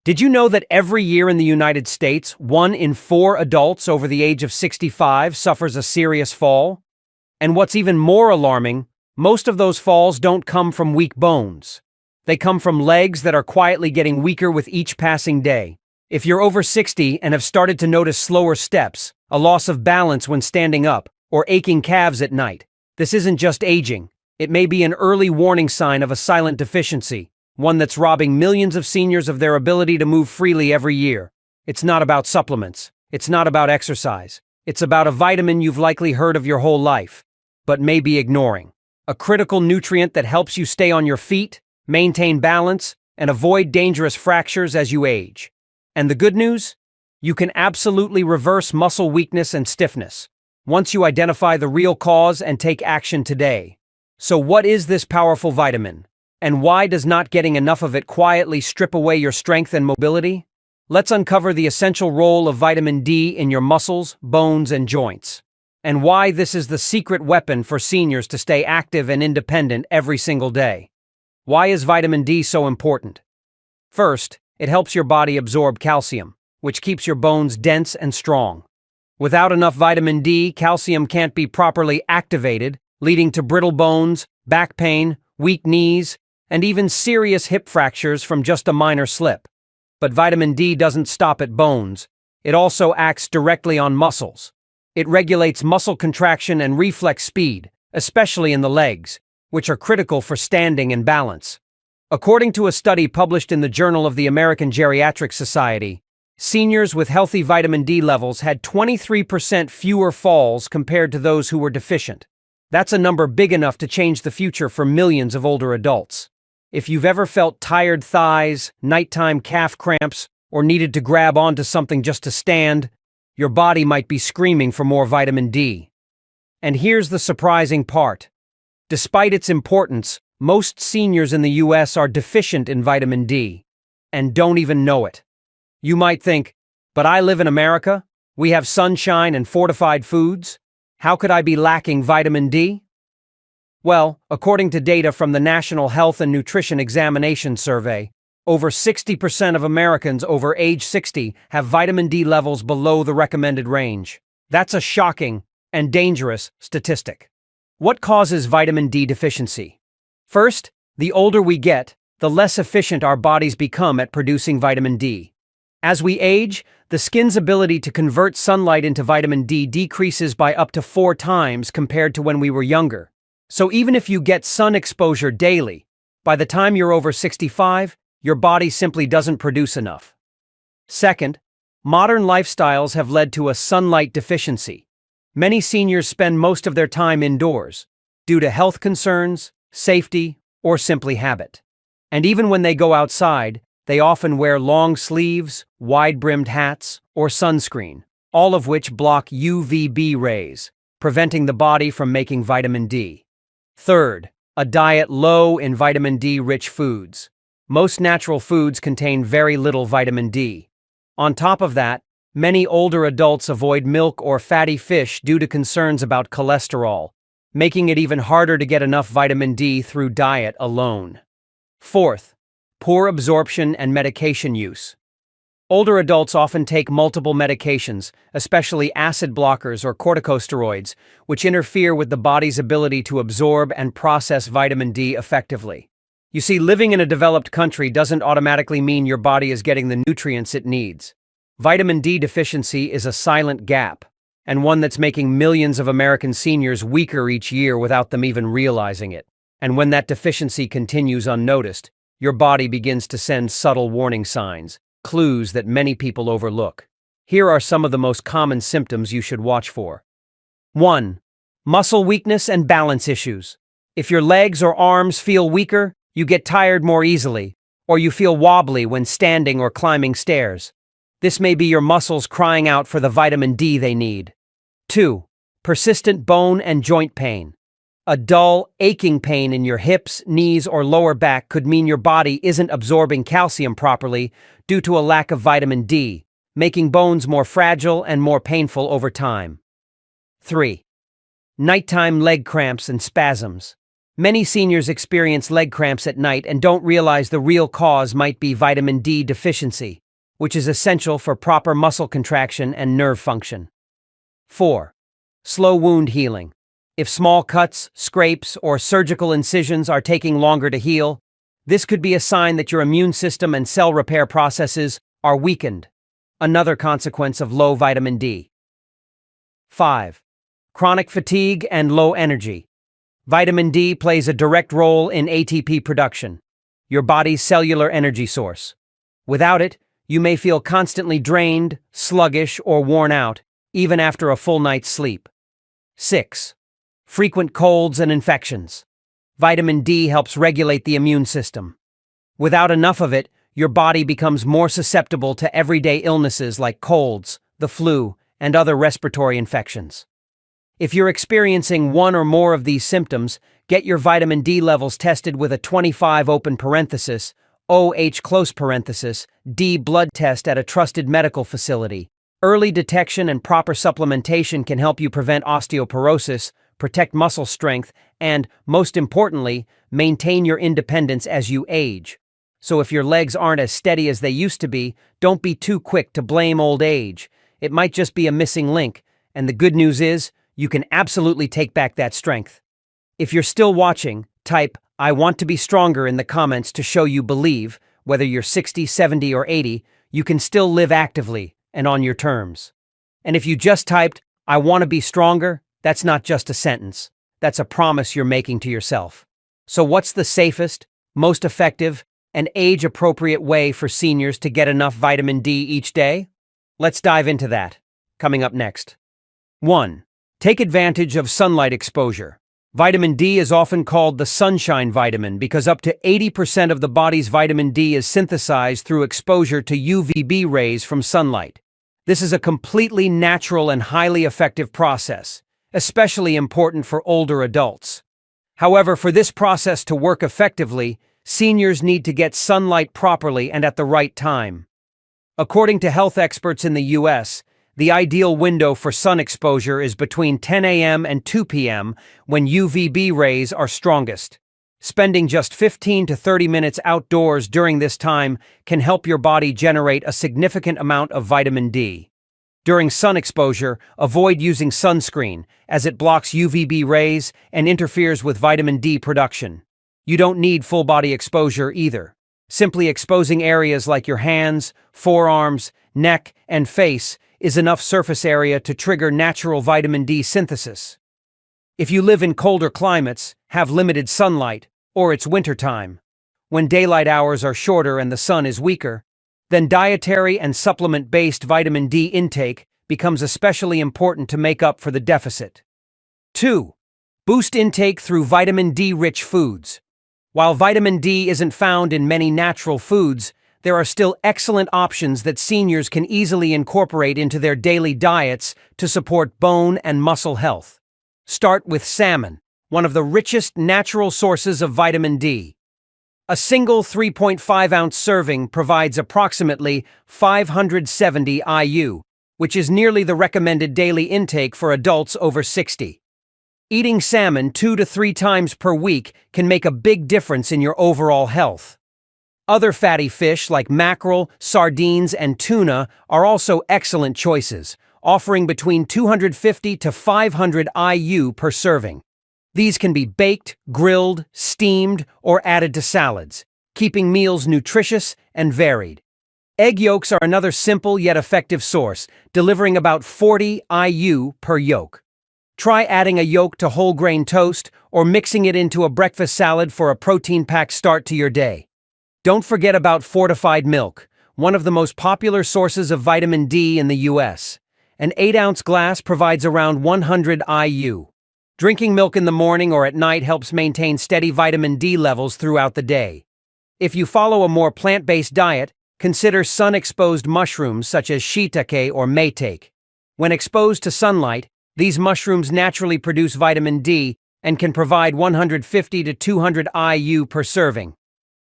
Did you know that every year in the United States, 1 in 4 adults over the age of 65 suffers a serious fall? And what's even more alarming, most of those falls don't come from weak bones. They come from legs that are quietly getting weaker with each passing day. If you're over 60 and have started to notice slower steps, a loss of balance when standing up, or aching calves at night, this isn't just aging. It may be an early warning sign of a silent deficiency, one that's robbing millions of seniors of their ability to move freely every year. It's not about supplements. It's not about exercise. It's about a vitamin you've likely heard of your whole life, but may be ignoring. A critical nutrient that helps you stay on your feet, maintain balance, and avoid dangerous fractures as you age. And the good news? You can absolutely reverse muscle weakness and stiffness once you identify the real cause and take action today. So what is this powerful vitamin? And why does not getting enough of it quietly strip away your strength and mobility? Let's uncover the essential role of vitamin D in your muscles, bones, and joints, and why this is the secret weapon for seniors to stay active and independent every single day. Why is vitamin D so important? First, it helps your body absorb calcium, which keeps your bones dense and strong. Without enough vitamin D, calcium can't be properly activated, leading to brittle bones, back pain, weak knees, and even serious hip fractures from just a minor slip. But vitamin D doesn't stop at bones. It also acts directly on muscles. It regulates muscle contraction and reflex speed, especially in the legs, which are critical for standing and balance. According to a study published in the Journal of the American Geriatric Society, seniors with healthy vitamin D levels had 23% fewer falls compared to those who were deficient. That's a number big enough to change the future for millions of older adults. If you've ever felt tired thighs, nighttime calf cramps, or needed to grab onto something just to stand, your body might be screaming for more vitamin D. And here's the surprising part. Despite its importance, most seniors in the US are deficient in vitamin D, and don't even know it. You might think, but I live in America, we have sunshine and fortified foods. How could I be lacking vitamin D? Well, according to data from the National Health and Nutrition Examination Survey, over 60% of Americans over age 60 have vitamin D levels below the recommended range. That's a shocking and dangerous statistic. What causes vitamin D deficiency? First, the older we get, the less efficient our bodies become at producing vitamin D. As we age, the skin's ability to convert sunlight into vitamin D decreases by up to 4 times compared to when we were younger. So even if you get sun exposure daily, by the time you're over 65, your body simply doesn't produce enough. Second, modern lifestyles have led to a sunlight deficiency. Many seniors spend most of their time indoors, due to health concerns, safety, or simply habit. And even when they go outside, they often wear long sleeves, wide-brimmed hats, or sunscreen, all of which block UVB rays, preventing the body from making vitamin D. Third, a diet low in vitamin D-rich foods. Most natural foods contain very little vitamin D. On top of that, many older adults avoid milk or fatty fish due to concerns about cholesterol, making it even harder to get enough vitamin D through diet alone. Fourth, poor absorption and medication use. Older adults often take multiple medications, especially acid blockers or corticosteroids, which interfere with the body's ability to absorb and process vitamin D effectively. You see, living in a developed country doesn't automatically mean your body is getting the nutrients it needs. Vitamin D deficiency is a silent gap, and one that's making millions of American seniors weaker each year without them even realizing it. And when that deficiency continues unnoticed, your body begins to send subtle warning signs, clues that many people overlook. Here are some of the most common symptoms you should watch for. 1. Muscle weakness and balance issues. If your legs or arms feel weaker, you get tired more easily, or you feel wobbly when standing or climbing stairs. This may be your muscles crying out for the vitamin D they need. 2. Persistent bone and joint pain. A dull, aching pain in your hips, knees, or lower back could mean your body isn't absorbing calcium properly due to a lack of vitamin D, making bones more fragile and more painful over time. 3. Nighttime leg cramps and spasms. Many seniors experience leg cramps at night and don't realize the real cause might be vitamin D deficiency, which is essential for proper muscle contraction and nerve function. 4. Slow wound healing. If small cuts, scrapes, or surgical incisions are taking longer to heal, this could be a sign that your immune system and cell repair processes are weakened, another consequence of low vitamin D. 5. Chronic fatigue and low energy. Vitamin D plays a direct role in ATP production, your body's cellular energy source. Without it, you may feel constantly drained, sluggish, or worn out, even after a full night's sleep. 6. Frequent colds and infections. Vitamin D helps regulate the immune system. Without enough of it, your body becomes more susceptible to everyday illnesses like colds, the flu, and other respiratory infections. If you're experiencing one or more of these symptoms, get your vitamin D levels tested with a 25 open parenthesis, OH close parenthesis, D blood test at a trusted medical facility. Early detection and proper supplementation can help you prevent osteoporosis, protect muscle strength, and, most importantly, maintain your independence as you age. So if your legs aren't as steady as they used to be, don't be too quick to blame old age. It might just be a missing link, and the good news is, you can absolutely take back that strength. If you're still watching, type, "I want to be stronger" in the comments to show you believe, whether you're 60, 70, or 80, you can still live actively and on your terms. And if you just typed, "I want to be stronger," that's not just a sentence. That's a promise you're making to yourself. So what's the safest, most effective, and age-appropriate way for seniors to get enough vitamin D each day? Let's dive into that, coming up next. 1. Take advantage of sunlight exposure. Vitamin D is often called the sunshine vitamin because up to 80% of the body's vitamin D is synthesized through exposure to UVB rays from sunlight. This is a completely natural and highly effective process, especially important for older adults. However, for this process to work effectively, seniors need to get sunlight properly and at the right time. According to health experts in the US, the ideal window for sun exposure is between 10 a.m. and 2 p.m. when UVB rays are strongest. Spending just 15 to 30 minutes outdoors during this time can help your body generate a significant amount of vitamin D. During sun exposure, avoid using sunscreen, as it blocks UVB rays and interferes with vitamin D production. You don't need full-body exposure either. Simply exposing areas like your hands, forearms, neck, and face is enough surface area to trigger natural vitamin D synthesis. If you live in colder climates, have limited sunlight, or it's wintertime, when daylight hours are shorter and the sun is weaker, then dietary and supplement-based vitamin D intake becomes especially important to make up for the deficit. 2. Boost intake through vitamin D-rich foods. While vitamin D isn't found in many natural foods, there are still excellent options that seniors can easily incorporate into their daily diets to support bone and muscle health. Start with salmon, one of the richest natural sources of vitamin D. A single 3.5-ounce serving provides approximately 570 IU, which is nearly the recommended daily intake for adults over 60. Eating salmon 2 to 3 times per week can make a big difference in your overall health. Other fatty fish like mackerel, sardines, and tuna are also excellent choices, offering between 250 to 500 IU per serving. These can be baked, grilled, steamed, or added to salads, keeping meals nutritious and varied. Egg yolks are another simple yet effective source, delivering about 40 IU per yolk. Try adding a yolk to whole grain toast or mixing it into a breakfast salad for a protein-packed start to your day. Don't forget about fortified milk, one of the most popular sources of vitamin D in the US. An 8-ounce glass provides around 100 IU. Drinking milk in the morning or at night helps maintain steady vitamin D levels throughout the day. If you follow a more plant-based diet, consider sun-exposed mushrooms such as shiitake or maitake. When exposed to sunlight, these mushrooms naturally produce vitamin D and can provide 150 to 200 IU per serving.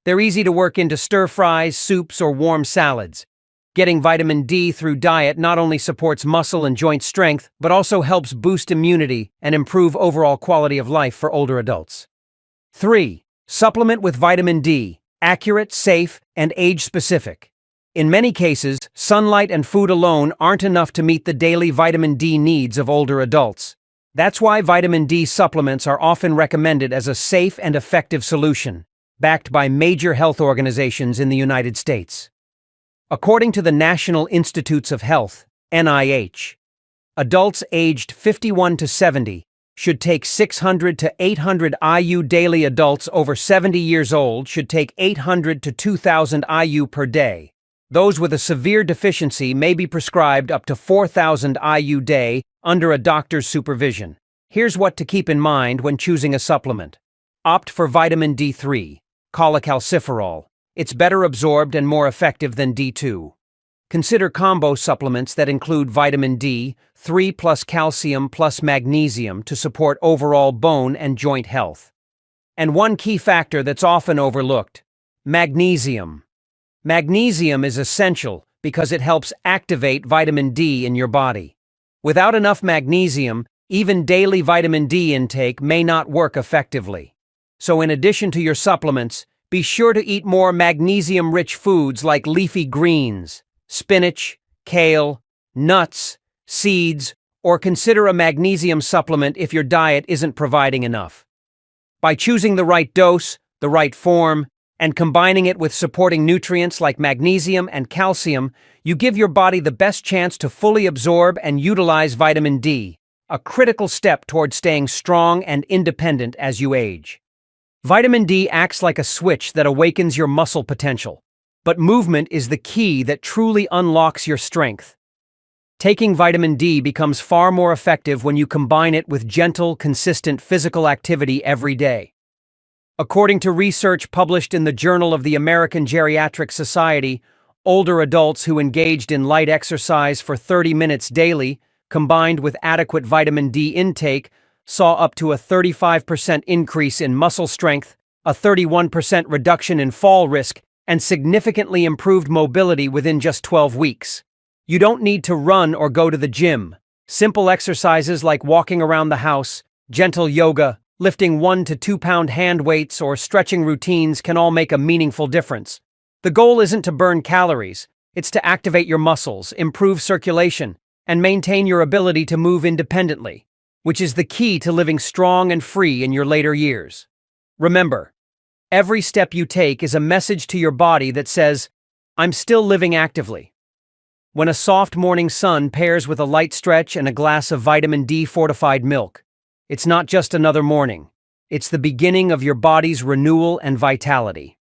They're easy to work into stir-fries, soups, or warm salads. Getting vitamin D through diet not only supports muscle and joint strength, but also helps boost immunity and improve overall quality of life for older adults. 3. Supplement with vitamin D, accurate, safe, and age-specific. In many cases, sunlight and food alone aren't enough to meet the daily vitamin D needs of older adults. That's why vitamin D supplements are often recommended as a safe and effective solution, backed by major health organizations in the United States. According to the National Institutes of Health, NIH, adults aged 51 to 70 should take 600 to 800 IU daily. Adults over 70 years old should take 800 to 2,000 IU per day. Those with a severe deficiency may be prescribed up to 4,000 IU day under a doctor's supervision. Here's what to keep in mind when choosing a supplement. Opt for vitamin D3, cholecalciferol. It's better absorbed and more effective than D2. Consider combo supplements that include vitamin D3 plus calcium plus magnesium to support overall bone and joint health. And one key factor that's often overlooked: magnesium. Magnesium is essential because it helps activate vitamin D in your body. Without enough magnesium, even daily vitamin D intake may not work effectively. So in addition to your supplements, be sure to eat more magnesium-rich foods like leafy greens, spinach, kale, nuts, seeds, or consider a magnesium supplement if your diet isn't providing enough. By choosing the right dose, the right form, and combining it with supporting nutrients like magnesium and calcium, you give your body the best chance to fully absorb and utilize vitamin D, a critical step toward staying strong and independent as you age. Vitamin D acts like a switch that awakens your muscle potential, but movement is the key that truly unlocks your strength. Taking vitamin D becomes far more effective when you combine it with gentle, consistent physical activity every day. According to research published in the Journal of the American Geriatric Society, older adults who engaged in light exercise for 30 minutes daily, combined with adequate vitamin D intake, saw up to a 35% increase in muscle strength, a 31% reduction in fall risk, and significantly improved mobility within just 12 weeks. You don't need to run or go to the gym. Simple exercises like walking around the house, gentle yoga, lifting 1 to 2 pound hand weights, or stretching routines can all make a meaningful difference. The goal isn't to burn calories, it's to activate your muscles, improve circulation, and maintain your ability to move independently, which is the key to living strong and free in your later years. Remember, every step you take is a message to your body that says, "I'm still living actively." When a soft morning sun pairs with a light stretch and a glass of vitamin D fortified milk, it's not just another morning. It's the beginning of your body's renewal and vitality.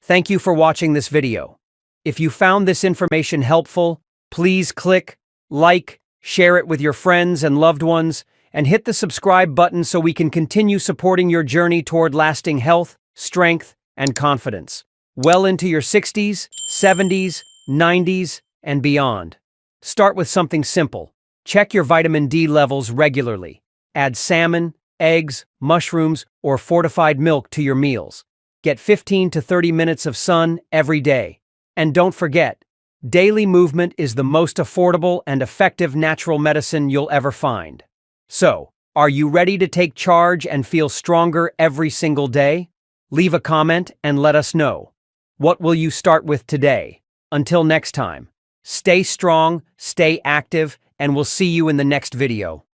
Thank you for watching this video. If you found this information helpful, please click like, share it with your friends and loved ones, and hit the subscribe button so we can continue supporting your journey toward lasting health, strength, and confidence, well into your 60s, 70s, 90s, and beyond. Start with something simple. Check your vitamin D levels regularly. Add salmon, eggs, mushrooms, or fortified milk to your meals. Get 15 to 30 minutes of sun every day. And don't forget, daily movement is the most affordable and effective natural medicine you'll ever find. So, are you ready to take charge and feel stronger every single day? Leave a comment and let us know. What will you start with today? Until next time, stay strong, stay active, and we'll see you in the next video.